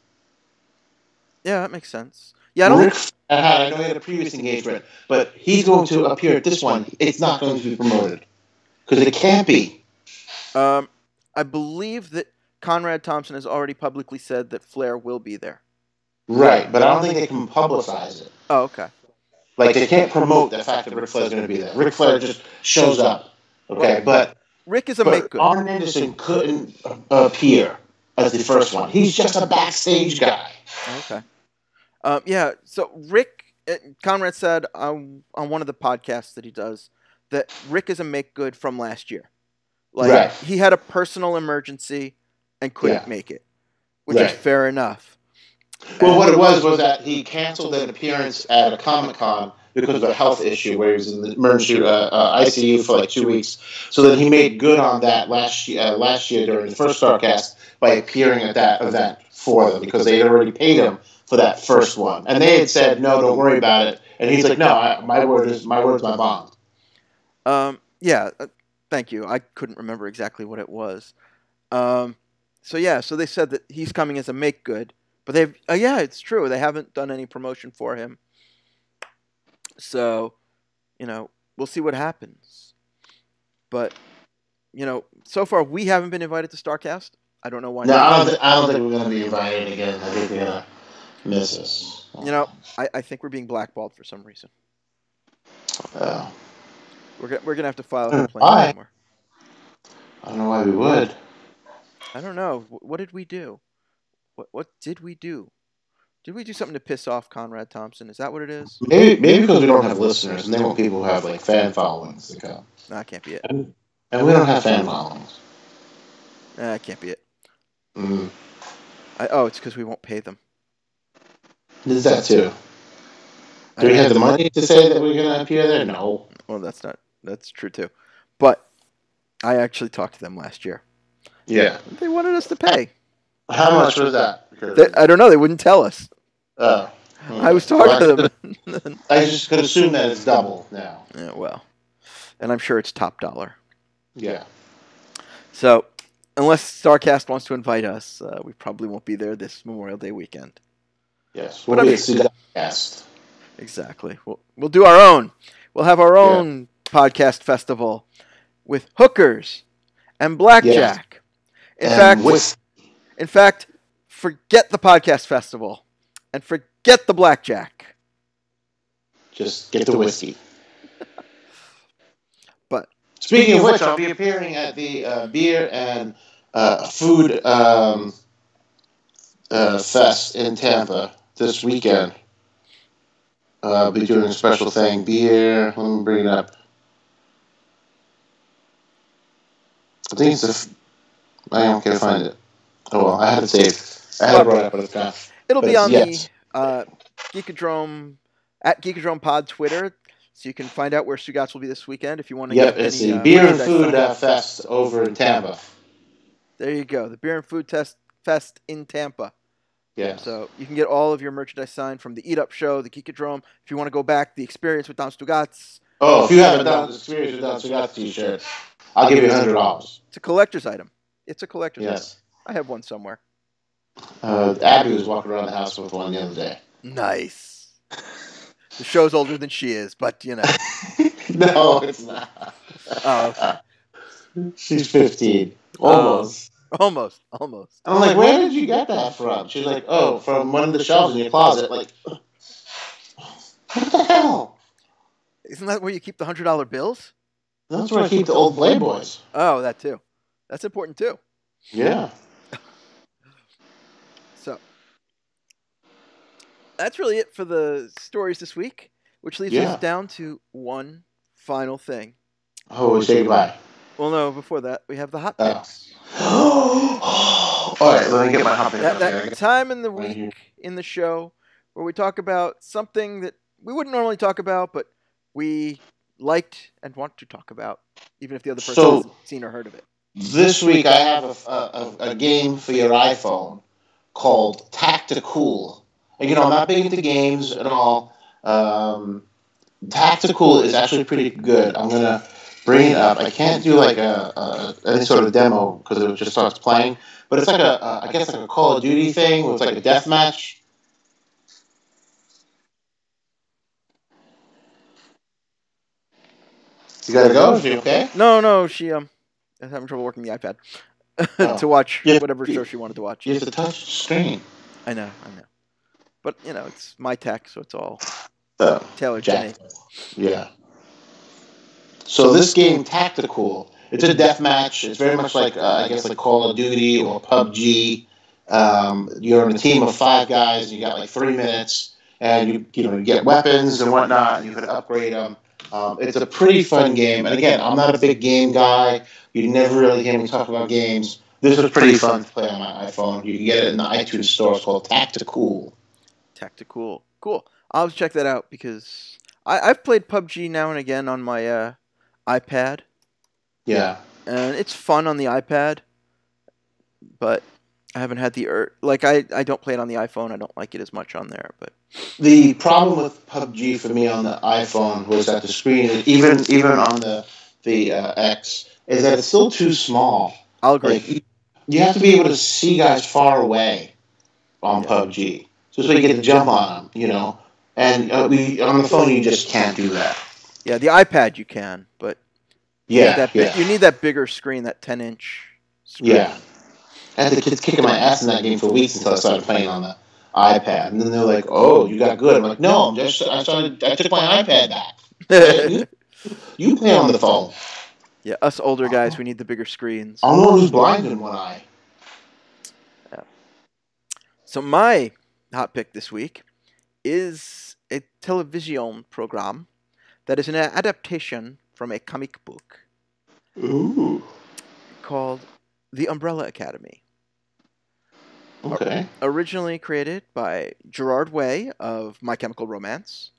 yeah, that makes sense. Yeah, I don't Rick, I know he had a previous engagement, but he's going to appear at this one. It's not going to be promoted because it can't be. I believe that Conrad Thompson has already publicly said that Flair will be there. Right, but I don't think they can publicize it. Oh, okay. Like, they can't promote the fact that Ric Flair's going to be there. Ric Flair just shows up. Okay, but Rick is a make good. Arn Anderson couldn't appear as the first one. He's just a backstage guy. Okay. Yeah, so Rick, Conrad said on one of the podcasts that he does that Rick is a make good from last year. Like, he had a personal emergency and couldn't make it, which is fair enough. Well, what it was that he canceled an appearance at a Comic-Con because of a health issue where he was in the emergency ICU for like 2 weeks. So then he made good on that last year during the first Starcast by appearing at that event for them because they had already paid him for that first one. And they had said, no, don't worry about it. And he's like, no, my word is my bond. Yeah, thank you. I couldn't remember exactly what it was. So they said that he's coming as a make good. But they've, it's true. They haven't done any promotion for him. So, we'll see what happens. But, so far we haven't been invited to Starcast. I don't know why. No, I don't think we're going to be invited again. I think we're going to miss us. I think we're being blackballed for some reason. Oh. We're going to have to file a complaint somewhere. I don't know why we would. I don't know. What did we do? What did we do? Did we do something to piss off Conrad Thompson? Is that what it is? Maybe because we don't have listeners, and they want people who have like fan followings to come. No, that can't be it. And we don't have fan followings. That can't be it. Mm. It's because we won't pay them. Is that too? Do we have the money to say that we're going to appear there? No. Well, that's true too. But I actually talked to them last year. Yeah. They wanted us to pay. How much was that? I don't know. They wouldn't tell us. Oh. I was talking to them. I just could assume that it's double now. Yeah, well. And I'm sure it's top dollar. Yeah. So, unless StarCast wants to invite us, we probably won't be there this Memorial Day weekend. Yes. We'll be a SugotsCast. Exactly. We'll do our own. We'll have our own podcast festival with hookers and blackjack. In fact, forget the podcast festival and forget the blackjack. Just get the whiskey. But speaking of which, I'll be appearing at the beer and food fest in Tampa this weekend. I'll be doing a special thing. Beer. Let me bring it up. I think it's I can't find it. Oh well, I had it saved. I had it brought up, but it's gone. It'll be on the Geekodrome at Geekodrome Pod Twitter, so you can find out where Stugots will be this weekend if you want to. Yep, it's the Beer and Food Fest over in Tampa. There you go, the Beer and Food Fest in Tampa. Yeah. So you can get all of your merchandise signed from the Eat Up Show, the Geekodrome. If you want to go back, the Experience with Don Stugots. Oh, if you haven't done the Experience with Don Stugots t-shirt, I'll give you $100. It's a collector's item. It's a collector's item. Yes. I have one somewhere. Abby was walking around the house with one the other day. Nice. The show's older than she is, but No, it's not. Oh, okay. She's 15. Almost. Almost. I'm like, where did you get that from? She's like, oh, from one of the shelves in your closet. Like, what the hell? Isn't that where you keep the $100 bills? That's where I keep the old Playboys. Oh, that too. That's important too. Yeah. So, that's really it for the stories this week, which leaves us down to one final thing. Oh, we say goodbye. Well, no, before that, we have the hot picks. All right, let me get my hot picks. That time in the week in the show where we talk about something that we wouldn't normally talk about, but we liked and want to talk about, even if the other person hasn't seen or heard of it. This week I have a game for your iPhone called Tactical. And, I'm not big into games at all. Tactical is actually pretty good. I'm gonna bring it up. I can't do like any sort of demo because it just starts playing. But it's like I guess like a Call of Duty thing. Where it's like a death match. You gotta go. Is you okay? No, she is having trouble working the iPad to Oh, watch you have, whatever show she wanted to watch. you have to touch the screen. I know, but it's my tech, so it's all Oh, tailored to me. Jack. Yeah. So this game, Tactical, it's a death match. It's very much like I guess like Call of Duty or PUBG. You're in a team of 5 guys. And you got like 3 minutes, and you get weapons and whatnot, and you can upgrade them. It's a pretty fun game. And again, I'm not a big game guy. You never really hear me talk about games. This was pretty fun to play on my iPhone. You can get it in the iTunes store. It's called Tactical. Tactical, cool. I'll have to check that out because I've played PUBG now and again on my iPad. Yeah. And it's fun on the iPad, but I haven't had I don't play it on the iPhone. I don't like it as much on there, but The problem with PUBG for me on the iPhone was that the screen, even on the X, is that it's still too small. I'll agree. Like you have to be able to see guys far away on PUBG, so you get to jump on them, And on the phone you just can't do that. Yeah, the iPad you can, but you need that bigger screen, that 10-inch screen. Yeah. I had the kids kicking my ass in that game for weeks until I started playing on the iPad, and then they're like, "Oh, you got good." I'm like, "No, I took my iPad back. You play on the phone." Yeah, us older guys, we need the bigger screens. I'm the one who's blind in one eye. Yeah. So my hot pick this week is a television program that is an adaptation from a comic book. Ooh. Called The Umbrella Academy. Okay. Originally created by Gerard Way of My Chemical Romance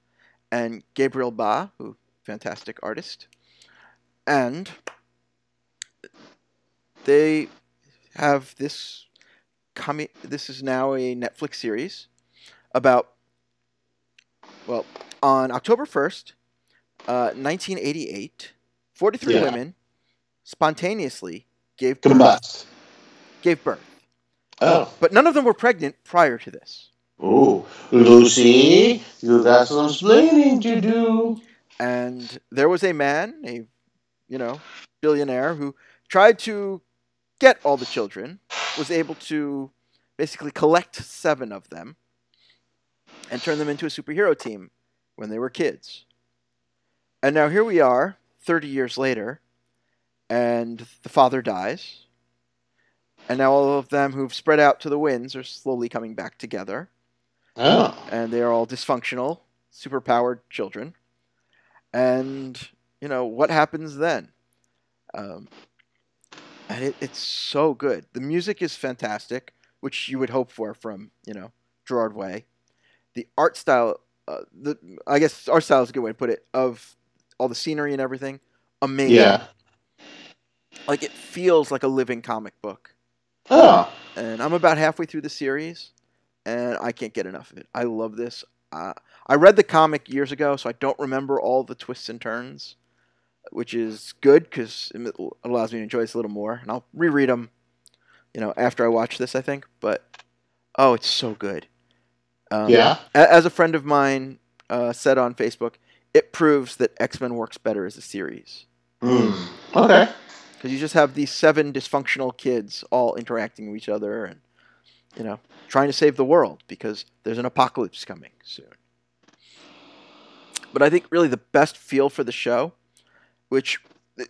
and Gabriel Ba, who fantastic artist. And they have this this is now a Netflix series about on October 1st, 1988, 43 women spontaneously gave birth. Oh. But none of them were pregnant prior to this. Ooh. Lucy, you got some explaining to do. And there was a man, a billionaire, who tried to get all the children, was able to basically collect 7 of them and turn them into a superhero team when they were kids. And now here we are, 30 years later, and the father dies. And now all of them who've spread out to the winds are slowly coming back together. Oh. And they are all dysfunctional, superpowered children. And, what happens then? And it's so good. The music is fantastic, which you would hope for from, Gerard Way. The art style, I guess art style is a good way to put it, of all the scenery and everything, amazing. Yeah. Like, it feels like a living comic book. Oh. And I'm about halfway through the series, and I can't get enough of it. I love this. I read the comic years ago, so I don't remember all the twists and turns, which is good because it allows me to enjoy this a little more. And I'll reread them, after I watch this, I think. But, oh, it's so good. As a friend of mine said on Facebook, it proves that X-Men works better as a series. Okay. Because you just have these 7 dysfunctional kids all interacting with each other and, trying to save the world because there's an apocalypse coming soon. But I think really the best feel for the show, which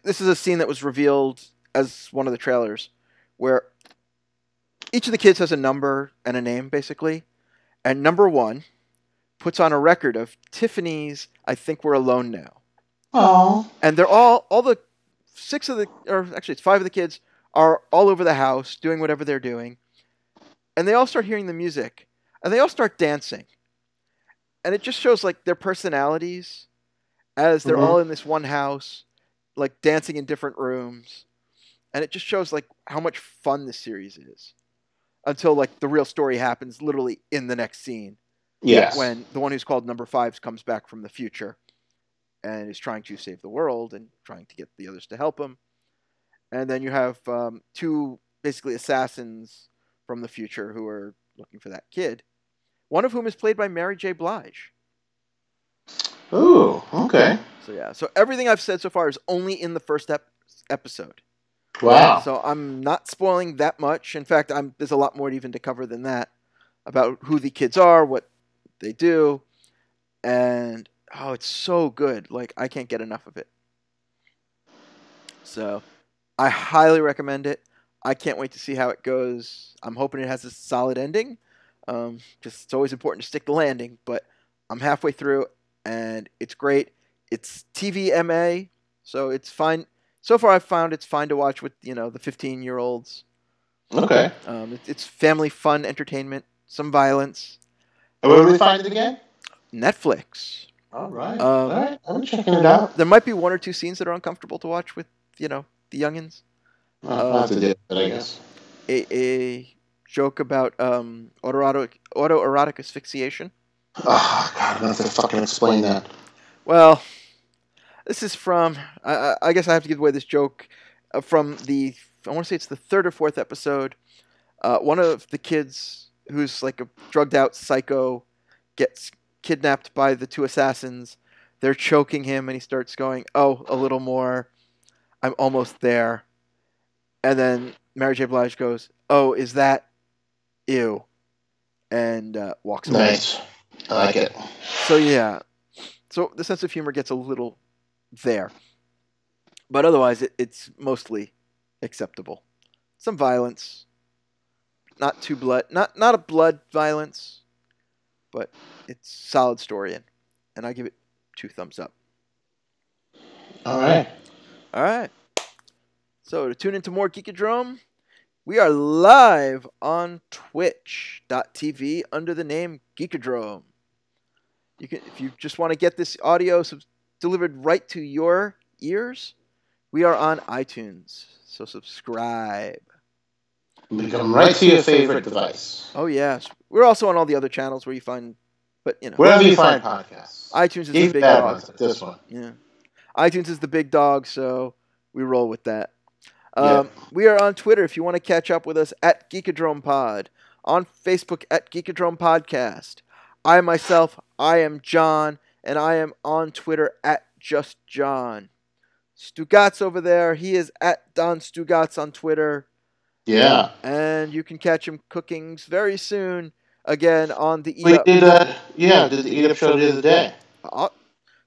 this is a scene that was revealed as one of the trailers, where each of the kids has a number and a name, basically. And number 1 puts on a record of Tiffany's I Think We're Alone Now. Oh. And they're all the 5 of the kids are all over the house doing whatever they're doing. And they all start hearing the music. And they all start dancing. And it just shows like their personalities as they're all in this one house, like dancing in different rooms. and it just shows like how much fun this series is until like the real story happens literally in the next scene Yes. when the one who's called Number Fives comes back from the future and is trying to save the world and trying to get the others to help him. And then you have two basically assassins from the future who are looking for that kid, one of whom is played by Mary J. Blige. Ooh, okay. So yeah, so everything I've said so far is only in the first episode. Wow. So I'm not spoiling that much. In fact, there's a lot more even to cover than that about who the kids are, what they do, and oh, it's so good. Like I can't get enough of it. So I highly recommend it. I can't wait to see how it goes. I'm hoping it has a solid ending. Just it's always important to stick the landing, but I'm halfway through and it's great. It's TVMA, so it's fine. So far, I've found it's fine to watch with the 15-year-olds. Okay. It's family fun entertainment, some violence. Where do we find it again? Netflix. All right. All right. I'm checking it out. There might be one or two scenes that are uncomfortable to watch with the youngins. I'll have to do it, I guess. A joke about autoerotic asphyxiation. Oh, God, I'm going to have to fucking explain that. Well, this is from, I guess I have to give away this joke from I want to say it's the third or fourth episode. One of the kids who's like a drugged out psycho gets kidnapped by the two assassins. They're choking him and he starts going, "Oh, a little more. I'm almost there." And then Mary J. Blige goes, "Oh, is that ew?" And walks away. Nice. I like it. So yeah. So the sense of humor gets a little there. But otherwise, it's mostly acceptable. Some violence. Not a blood violence, but it's solid story and I give it 2 thumbs up. All right. All right. So to tune into more Geekodrome, we are live on twitch.tv under the name Geekodrome. If you just want to get this audio delivered right to your ears, we are on iTunes. So subscribe. Become right to your favorite device. Oh yes, we're also on all the other channels where you find, but wherever you find podcasts. iTunes is the big dog. Ones, like this one. Yeah, iTunes is the big dog, so we roll with that. Yeah. We are on Twitter if you want to catch up with us at Geekodrome Pod, on Facebook at Geekodrome Podcast. I am Jon, and I am on Twitter at JustJon. Stugots over there, he is at Don Stugots on Twitter. Yeah. And you can catch him cooking very soon again on the Eat We Up. did did the Eat Up show the other day.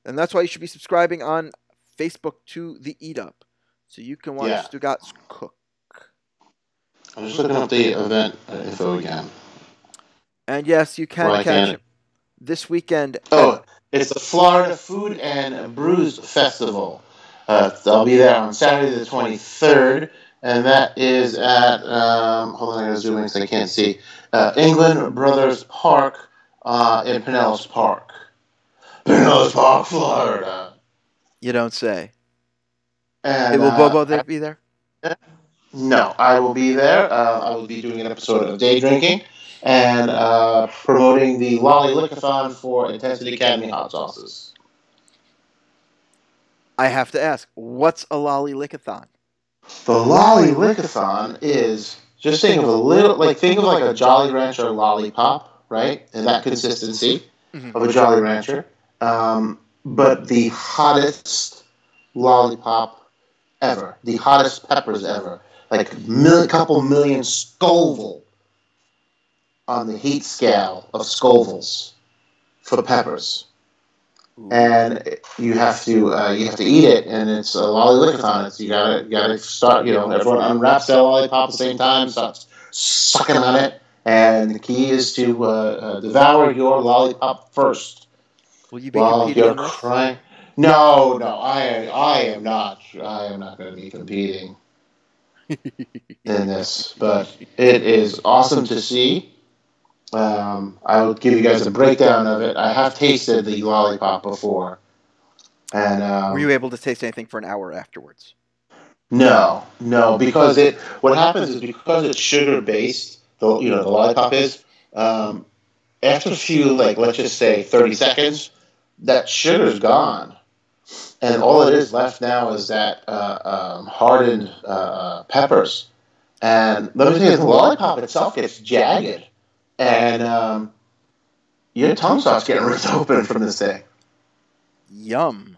And that's why you should be subscribing on Facebook to the Eat Up. So you can watch Stugots cook. I'm just looking up the event info again. And yes, you can catch him this weekend. It's the Florida Food and Brews Festival. I'll be there on Saturday the 23rd. And that is at, hold on, I gotta zoom in because I can't see, England Brothers Park in Pinellas Park. Pinellas Park, Florida. You don't say. And, will Bobo be there? No, I will be there. I will be doing an episode of Day Drinking and promoting the Lolly Lickathon for Intensity Academy hot sauces. I have to ask, what's a Lolly Lickathon? The Lolly Lickathon is just think of a Jolly Rancher lollipop, right? In that consistency of a Jolly Rancher. But the hottest lollipop ever. The hottest peppers ever. Like a couple million Scoville on the heat scale of Scovilles for peppers. And you have to eat it, and it's a Lolly Lickathon. It's you gotta start. Everyone unwraps their lollipop at the same time, starts sucking on it, and the key is to devour your lollipop first. Will you be competing in this? Crying. No, I am not. I am not going to be competing in this, but it is awesome to see. I will give you guys a breakdown of it. I have tasted the lollipop before. And were you able to taste anything for an hour afterwards? No, because what happens is because it's sugar based. The lollipop is. After a few, like let's just say 30 seconds, that sugar's gone, and all it is left now is that hardened peppers. And let me tell you, the lollipop itself gets jagged, and your tongue starts getting ripped open from this thing. Yum.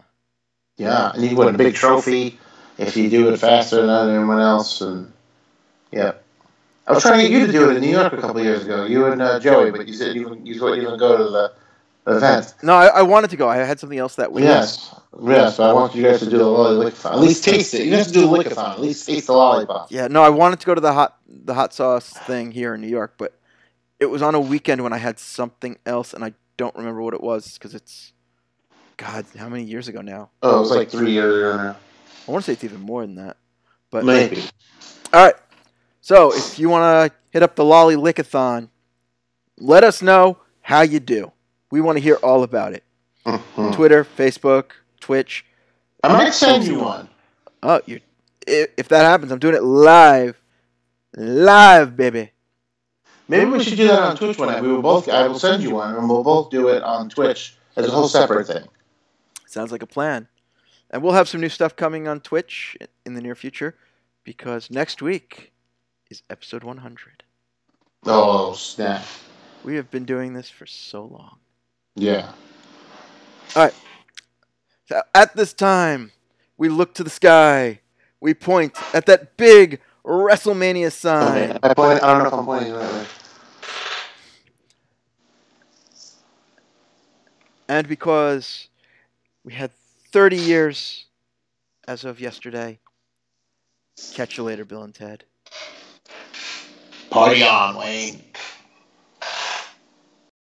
Yeah, and you win a big trophy if you do it faster than anyone else. And yeah, I was trying to get you to do it in New York a couple of years ago. You and Joey, but you said you wouldn't go to the event. No, I wanted to go. I had something else that week. Yes, but I want you guys to do the lollipop. At least taste it. You have to do the lickathon. At least taste the lollipop. Yeah, no, I wanted to go to the hot sauce thing here in New York, but it was on a weekend when I had something else, and I don't remember what it was because it's, God, how many years ago now? Oh, it was like 3 years ago now. I want to say it's even more than that. But maybe. All right. So if you want to hit up the Lolly Lickathon, let us know how you do. We want to hear all about it. Mm-hmm. Twitter, Facebook, Twitch. I might send you one. Oh, if that happens, I'm doing it live. Live, baby. Maybe we should do that on Twitch one night. I will send you one, and we'll both do it on Twitch as a whole separate thing. Sounds like a plan. And we'll have some new stuff coming on Twitch in the near future because next week is episode 100. Oh, snap. We have been doing this for so long. Yeah. All right. So at this time, we look to the sky. We point at that big WrestleMania sign. Okay. I don't know if I'm pointing the right way. And because we had 30 years as of yesterday, catch you later, Bill and Ted. Party on, Wayne.